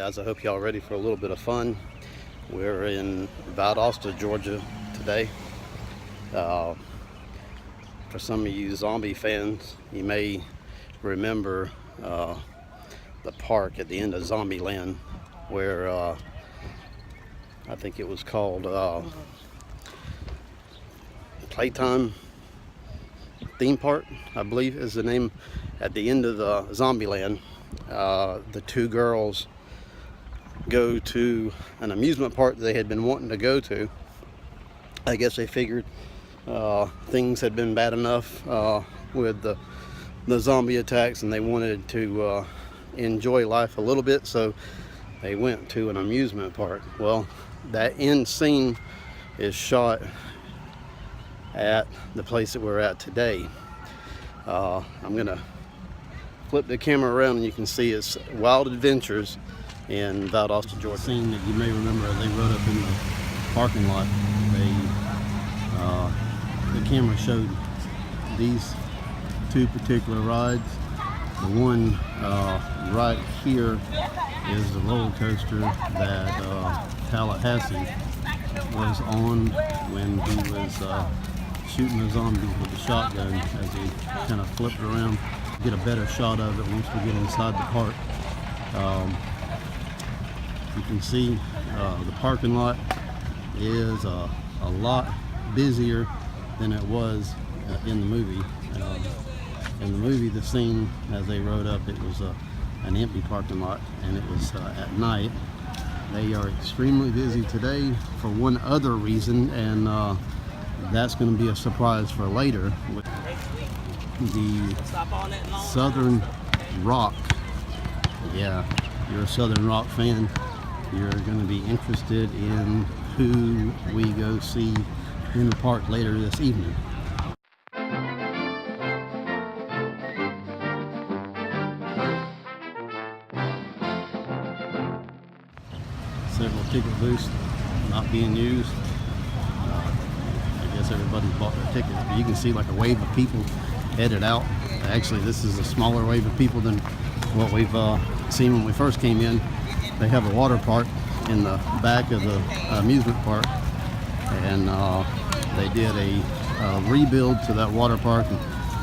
guys, I hope y'all ready for a little bit of fun. We're in Valdosta, Georgia today. For some of you zombie fans, you may remember the park at the end of Zombieland where I think it was called Playtime Theme Park, I believe is the name. At the end of the Zombieland, the two girls go to an amusement park they had been wanting to go to. I guess they figured things had been bad enough with the zombie attacks, and they wanted to enjoy life a little bit, so they went to an amusement park. Well, that end scene is shot at the place that we're at today. I'm gonna flip the camera around and you can see it's Wild Adventures in Valdosta, Georgia. Scene that you may remember they rode up in the parking lot. The camera showed these two particular rides. The one right here is the roller coaster that Tallahassee was on when he was shooting the zombies with the shotgun as he kind of flipped around. Get a better shot of it once we get inside the park. You can see the parking lot is a lot busier than it was in the movie. In the movie, the scene as they rode up, it was an empty parking lot, and it was at night. They are extremely busy today for one other reason, and that's going to be a surprise for later. The Southern Rock. Yeah, you're a Southern Rock fan, you're going to be interested in who we go see in the park later this evening. Several ticket booths not being used. I guess everybody's bought their tickets, but you can see like a wave of people headed out. Actually, this is a smaller wave of people than what we've seen when we first came in. They have a water park in the back of the amusement park, and they did a rebuild to that water park, and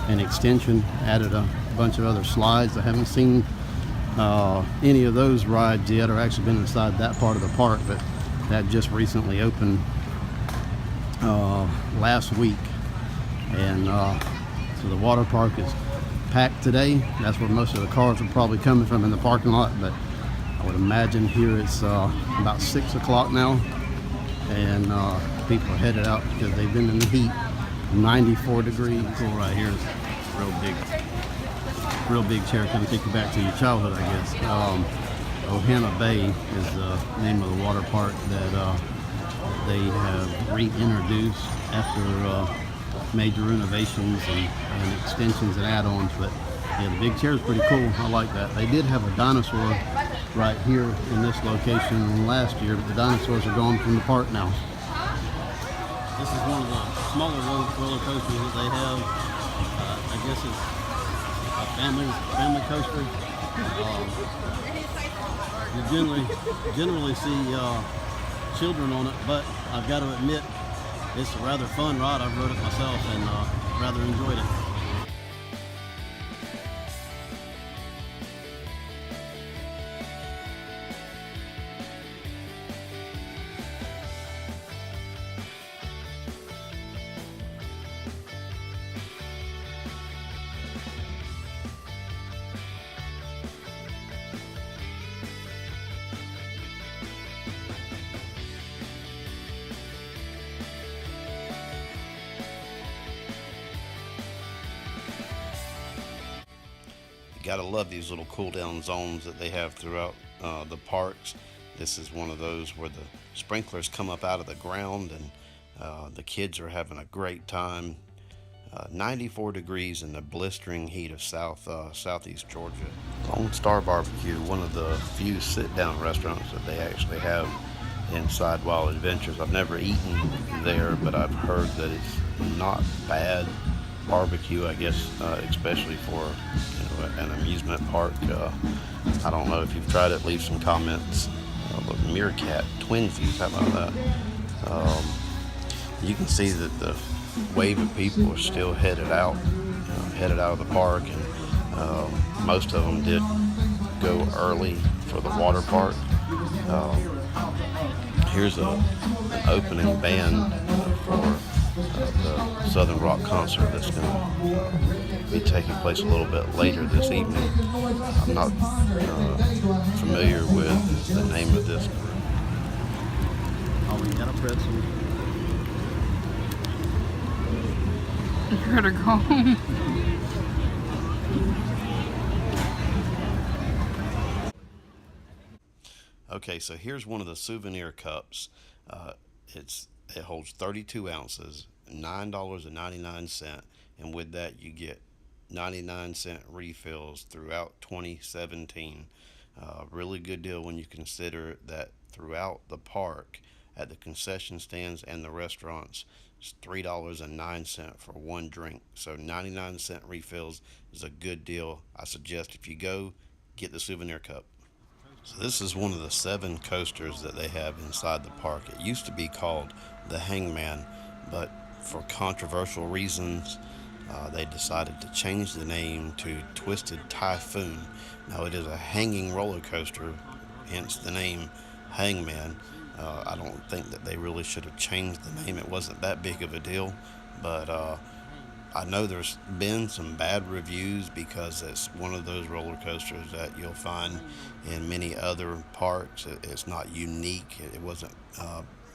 an extension, added a bunch of other slides. I haven't seen any of those rides yet, or actually been inside that part of the park, but that just recently opened last week, and so the water park is packed today. That's where most of the cars are probably coming from, in the parking lot, but I would imagine here it's about 6 o'clock now, and people are headed out because they've been in the heat. 94 degrees. Cool right here. Real big chair. Kind of take you back to your childhood, I guess. Ohana Bay is the name of the water park that they have reintroduced after major renovations and extensions and add-ons. But yeah, the big chair is pretty cool. I like that. They did have a dinosaur right here in this location last year, but the dinosaurs are gone from the park now. This is one of the smaller roller coasters that they have. I guess it's a family coaster. You generally see children on it, but I've got to admit, it's a rather fun ride. I've rode it myself and rather enjoyed it. Gotta love these little cool down zones that they have throughout the parks. This is one of those where the sprinklers come up out of the ground, and the kids are having a great time. 94 degrees in the blistering heat of southeast Georgia. Lone Star Barbecue, one of the few sit-down restaurants that they actually have inside Wild Adventures. I've never eaten there, but I've heard that it's not bad. barbecue, I guess, especially for an amusement park. I don't know if you've tried it. Leave some comments. Look, meerkat twinsies. How about that? You can see that the wave of people are still headed out of the park, and most of them did go early for the water park. Here's an opening band for the Southern Rock concert that's going to be taking place a little bit later this evening. I'm not familiar with the name of this. Oh, we got a pretzel. You gotta go home. Okay, so here's one of the souvenir cups. Uh, it holds 32 ounces, $9.99, and with that you get 99-cent refills throughout 2017. Really good deal when you consider that throughout the park, at the concession stands and the restaurants, it's $3.09 for one drink. So 99-cent refills is a good deal. I suggest if you go, get the souvenir cup. So this is one of the 7 coasters that they have inside the park. It used to be called the Hangman, but for controversial reasons, they decided to change the name to Twisted Typhoon. Now it is a hanging roller coaster, hence the name Hangman. I don't think that they really should have changed the name. It wasn't that big of a deal, but I know there's been some bad reviews because it's one of those roller coasters that you'll find in many other parks. It's not unique. It wasn't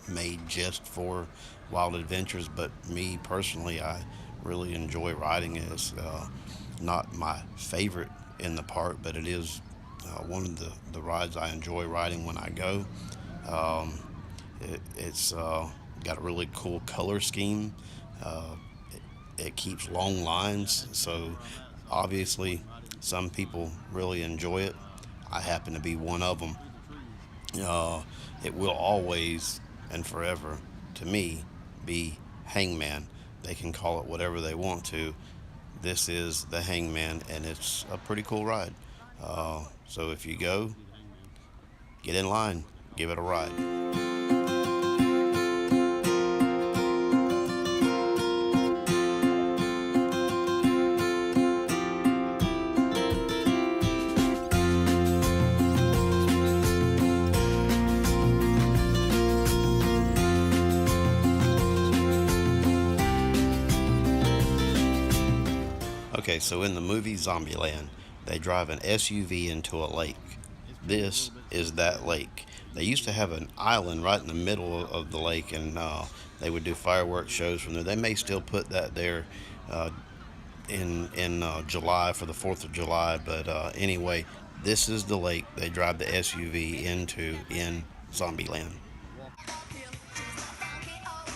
made just for Wild Adventures, but me personally, I really enjoy riding it. It's not my favorite in the park, but it is one of the rides I enjoy riding when I go. Um, it's got a really cool color scheme. Uh, it keeps long lines, so obviously some people really enjoy it. I happen to be one of them. Uh, it will always and forever, to me, be Hangman. They can call it whatever they want to. This is the Hangman, and it's a pretty cool ride. So if you go, get in line, give it a ride. Okay, so in the movie Zombieland, they drive an SUV into a lake. This is that lake. They used to have an island right in the middle of the lake, and they would do fireworks shows from there. They may still put that there uh, in July for the 4th of July, but anyway, this is the lake they drive the SUV into in Zombieland.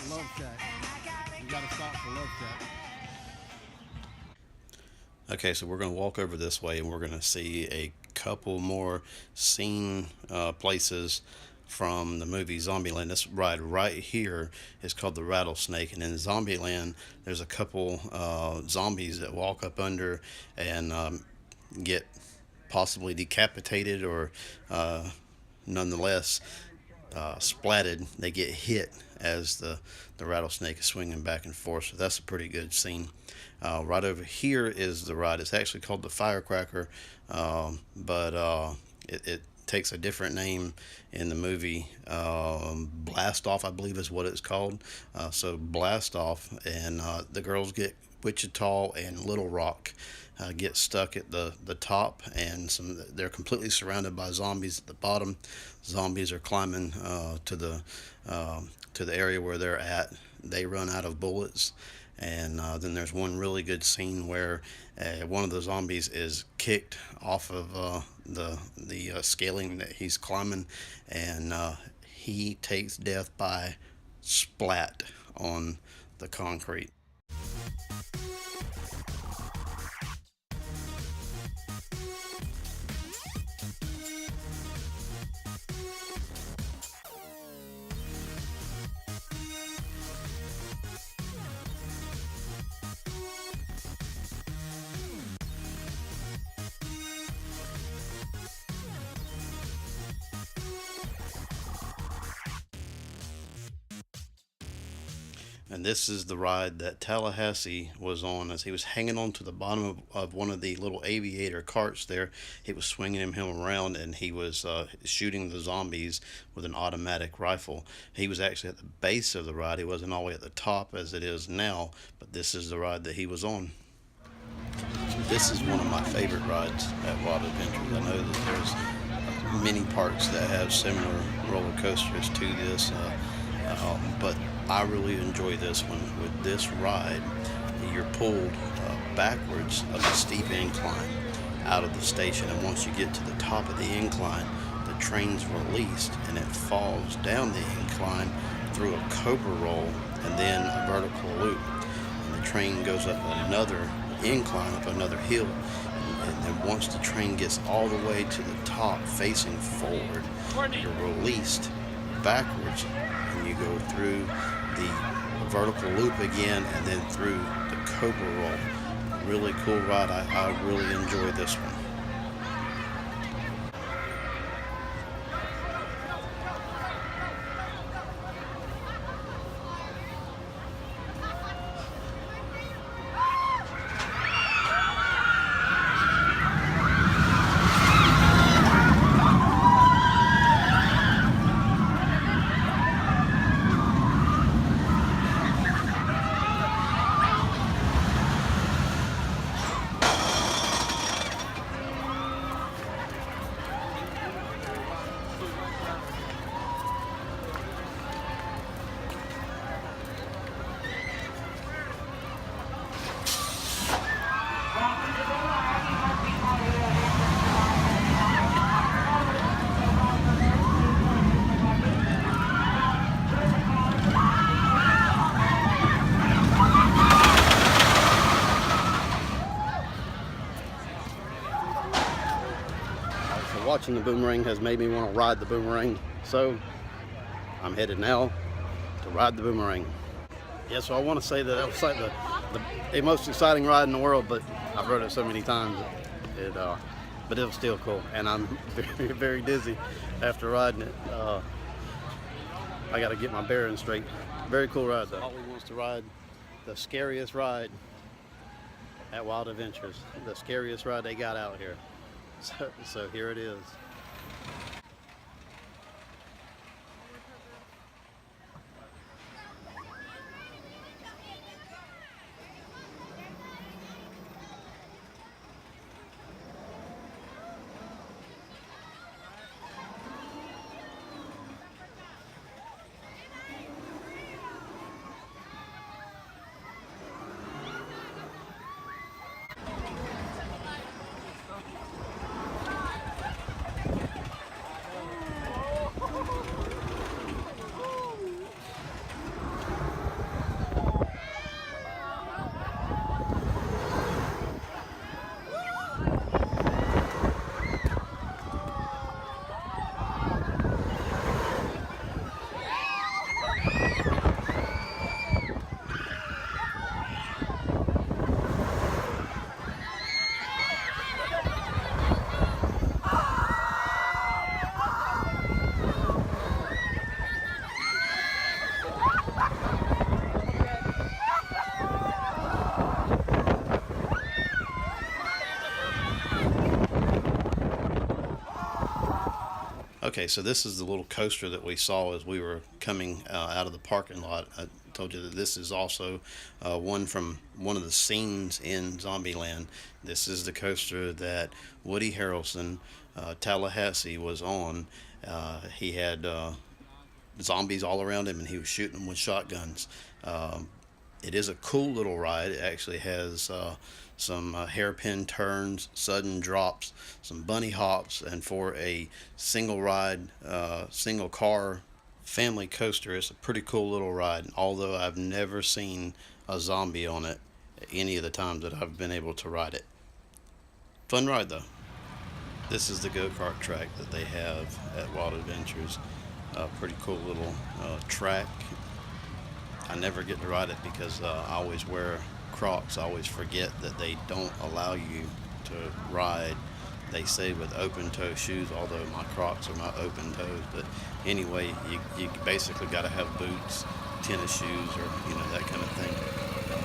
Love Shack. You gotta stop for Love Shack. Okay, so we're going to walk over this way and we're going to see a couple more scene places from the movie Zombieland. This ride right here is called the Rattlesnake, and in Zombieland, there's a couple zombies that walk up under and get possibly decapitated or nonetheless splatted. They get hit as the rattlesnake is swinging back and forth. So that's a pretty good scene. Right over here is the ride. It's actually called the Firecracker, but it takes a different name in the movie. Blast Off, I believe, is what it's called. So Blast Off, and the girls get Wichita and Little Rock. Get stuck at the top, and they're completely surrounded by zombies at the bottom. Zombies are climbing to the area where they're at. They run out of bullets, and then there's one really good scene where one of the zombies is kicked off of the scaling that he's climbing, and he takes death by splat on the concrete. And this is the ride that Tallahassee was on as he was hanging on to the bottom of one of the little aviator carts there. He was swinging him around, and he was shooting the zombies with an automatic rifle. He was actually at the base of the ride. He wasn't all the way at the top as it is now, but this is the ride that he was on. This is one of my favorite rides at Wild Adventures. I know that there's many parks that have similar roller coasters to this, but I really enjoy this one. With this ride, you're pulled backwards up a steep incline out of the station, and once you get to the top of the incline, the train's released and it falls down the incline through a cobra roll and then a vertical loop. And the train goes up another incline, up another hill, and then once the train gets all the way to the top facing forward, you're released backwards and you go through the vertical loop again and then through the cobra roll. Really cool ride. I really enjoy this one. Watching the boomerang has made me want to ride the boomerang, so I'm headed now to ride the boomerang. Yeah, so I want to say that was like the most exciting ride in the world, but I've rode it so many times, but it was still cool, and I'm very, very dizzy after riding it. I got to get my bearings straight. Very cool ride though. Holly wants to ride the scariest ride at Wild Adventures, the scariest ride they got out here. So here it is. Okay, so this is the little coaster that we saw as we were coming out of the parking lot. I told you that this is also one from one of the scenes in Zombieland. This is the coaster that Woody Harrelson, Tallahassee, was on. He had zombies all around him, and he was shooting them with shotguns. It is a cool little ride. It actually has some hairpin turns, sudden drops, some bunny hops, and for a single ride, single car family coaster, it's a pretty cool little ride. Although I've never seen a zombie on it any of the times that I've been able to ride it. Fun ride though. This is the go-kart track that they have at Wild Adventures. Pretty cool little track. I never get to ride it because I always wear Crocs. I always forget that they don't allow you to ride, they say, with open-toe shoes, although my Crocs are not open-toes. But anyway, you basically got to have boots tennis shoes or that kind of thing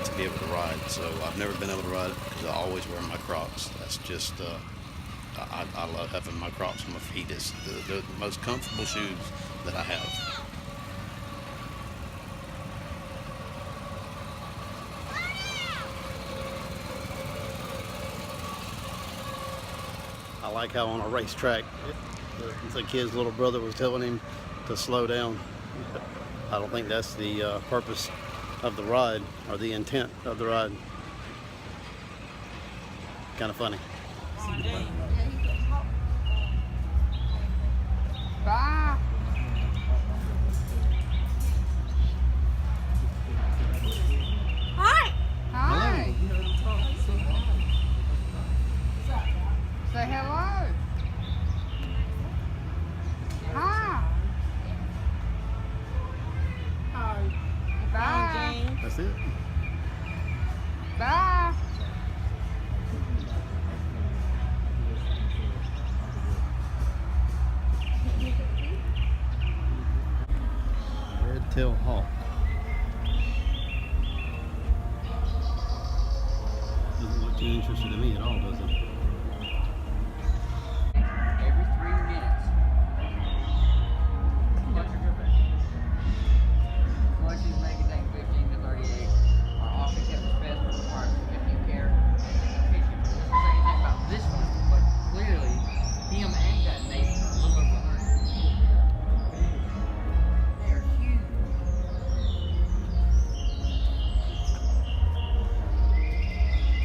to be able to ride. So I've never been able to ride it because I always wear my Crocs. That's just I love having my Crocs on my feet. It's the most comfortable shoes that I have. I like how on a racetrack, the kid's little brother was telling him to slow down. I don't think that's the purpose of the ride or the intent of the ride. Kind of funny. Bye. Hi. Hi. Say hello. Hi. Bye. That's it. Bye. Red-tailed hawk. Doesn't look too interested in me at all, does it? Every 3 minutes. Flushes make it take 15 to 38. Our office has a special requirement for new care. In case you don't say anything about this one, but clearly, him and that Nathan are a little over 100. They're huge.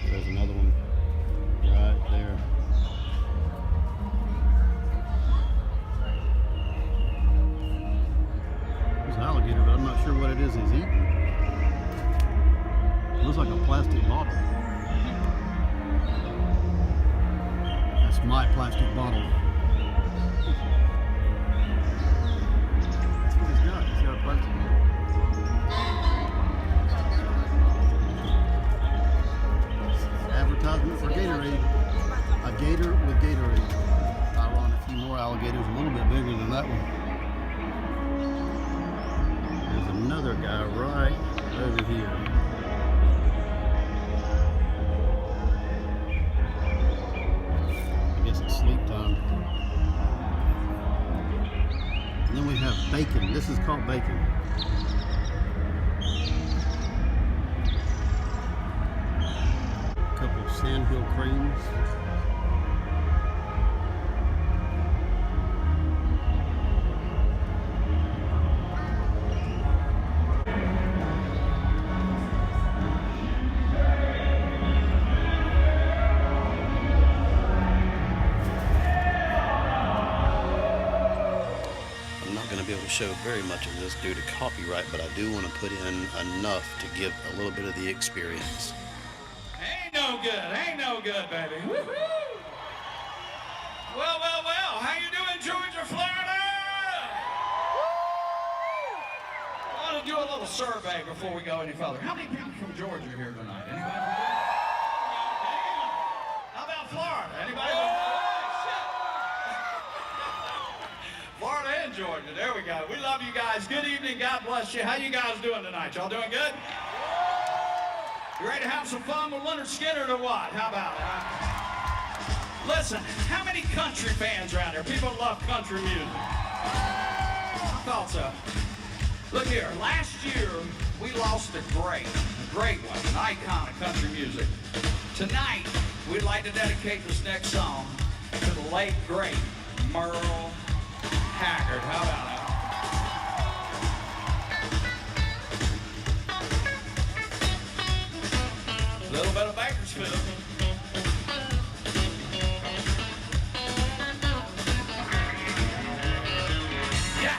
There's another one right there. There's an alligator, but I'm not sure what it is he's eating. It looks like a plastic bottle. That's my plastic bottle. That's what he's got. He's got a plastic bottle. Advertisement for Gatorade. A gator with Gatorade. I run a few more alligators, a little bit bigger than that one. There's another guy right over here. I guess it's sleep time. And then we have bacon. This is called bacon. Couple of sandhill cranes. I'm not going to be able to show very much of this due to copyright, but I do want to put in enough to give a little bit of the experience. Ain't no good, baby. Woo-hoo! Well, how you doing, Georgia, Florida? I want to do a little survey before we go any further. How many people from Georgia here tonight? Anybody from Georgia? How about Florida? Anybody from Florida and Georgia? There we go. We love you guys. Good evening. God bless you. How you guys doing tonight? Y'all doing good? You ready to have some fun with Leonard Skinner or what? How about it? Listen, how many country fans around here? People love country music. I thought so. Look here, last year we lost a great one, an icon of country music. Tonight, we'd like to dedicate this next song to the late, great Merle Haggard. How about that? A little bit of Bakersfield. Yeah.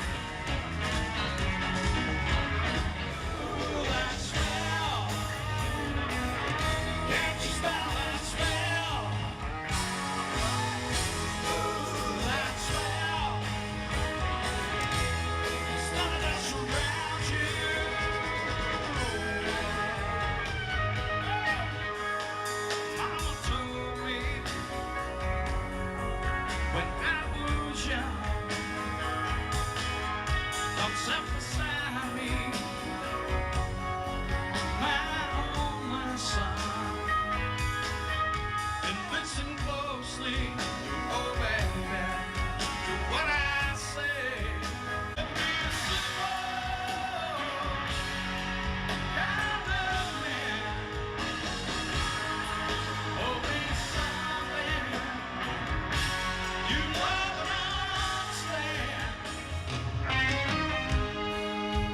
Ooh, that smell. Can't you smell that smell? Ooh, that smell. Smell that surrounds you. Mama told me when I was young, come sit beside me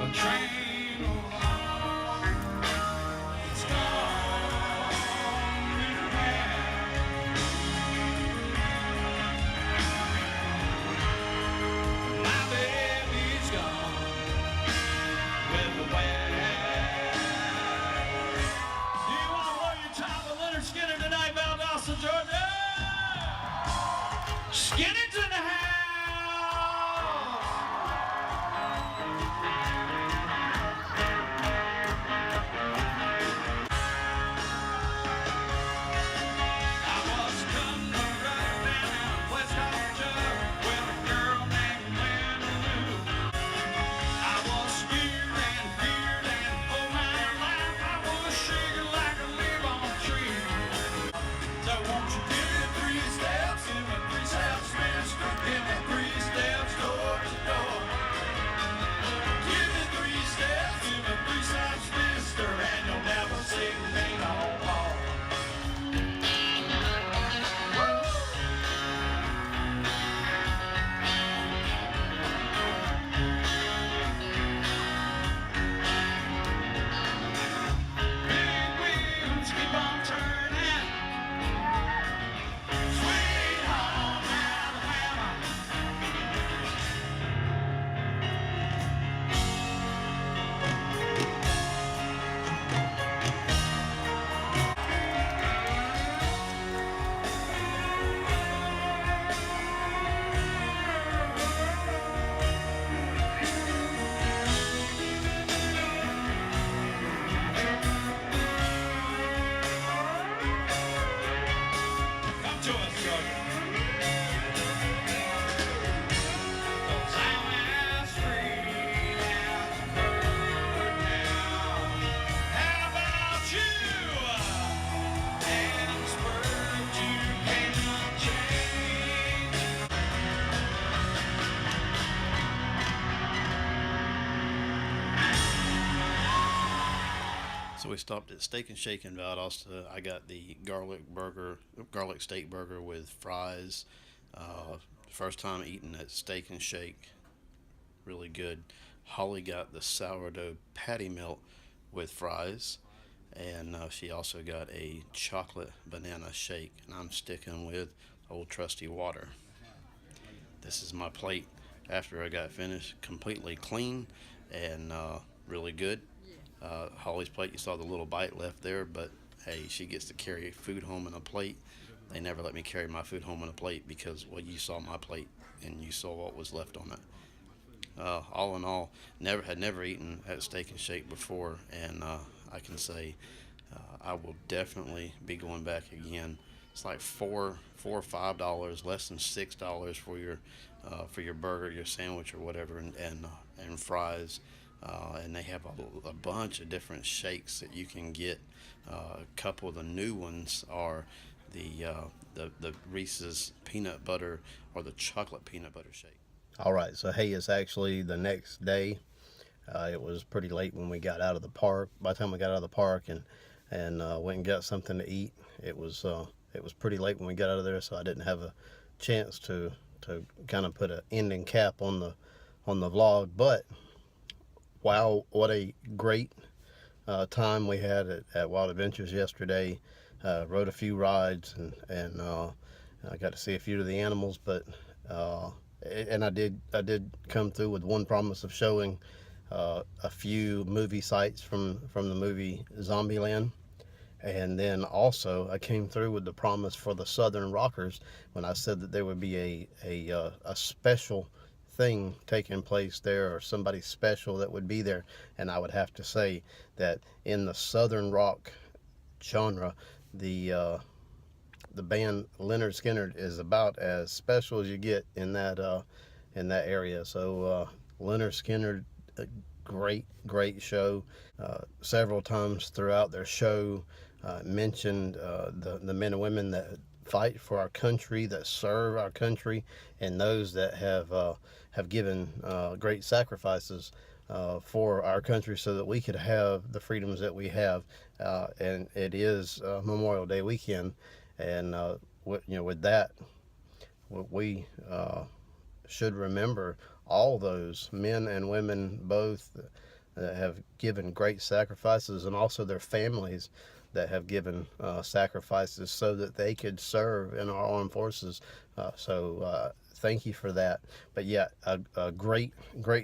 a train along. It's gone in hand. My baby's gone with the wind. Do you want to blow your top with Leonard Skinner tonight, Valdosta, Georgia? Skinner's in the house. I was coming right down West Georgia with a girl named Lou. I was fearing, oh my life, I was shaking like a leaf on a tree. So won't you give me 3 steps, give me 3 steps, mister, give me 3 steps door to door. Give me 3 steps, give me 3 steps, mister, and you'll never see me no more. Big wheels keep on turning. Sweet home Alabama. Come to us, Georgia. Those hours free as a bird now. How about you? Harrisburg, you cannot change. So we stopped at Steak and Shake in Valdosta. I got the garlic steak burger with fries. First time eating at Steak and Shake. Really good. Holly got the sourdough patty melt with fries. And she also got a chocolate banana shake. And I'm sticking with old trusty water. This is my plate after I got finished. Completely clean and really good. Holly's plate, you saw the little bite left there, but hey, she gets to carry food home in a plate. They never let me carry my food home in a plate because, well, you saw my plate and you saw what was left on it. All in all, had never eaten at Steak and Shake before, and I can say I will definitely be going back again. It's like $4 or $5, less than $6 for your burger, your sandwich, or whatever, and fries. And they have a bunch of different shakes that you can get. A couple of the new ones are the Reese's peanut butter or the chocolate peanut butter shake. All right, so hey, it's actually the next day. It was pretty late when we got out of the park. By the time we got out of the park and went and got something to eat, it was pretty late when we got out of there, so I didn't have a chance to kind of put an ending cap on the vlog. But wow, what a great time we had at Wild Adventures yesterday. Rode a few rides and I got to see a few of the animals, but and I did come through with one promise of showing a few movie sites from the movie Zombieland. And then also I came through with the promise for the Southern Rockers when I said that there would be a special thing taking place there, or somebody special that would be there. And I would have to say that in the Southern rock genre, the band Leonard Skinner is about as special as you get in that area. So Leonard Skinner, a great show. Several times throughout their show mentioned the men and women that fight for our country, that serve our country, and those that have given great sacrifices for our country so that we could have the freedoms that we have. And it is Memorial Day weekend, and with that, we should remember all those men and women, both that have given great sacrifices, and also their families that have given sacrifices so that they could serve in our armed forces. Thank you for that. But yeah, a great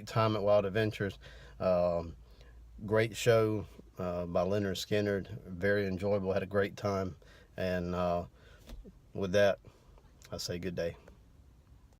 time at Wild Adventures. Great show by Leonard Skinner. Very enjoyable. Had a great time. And with that, I say good day.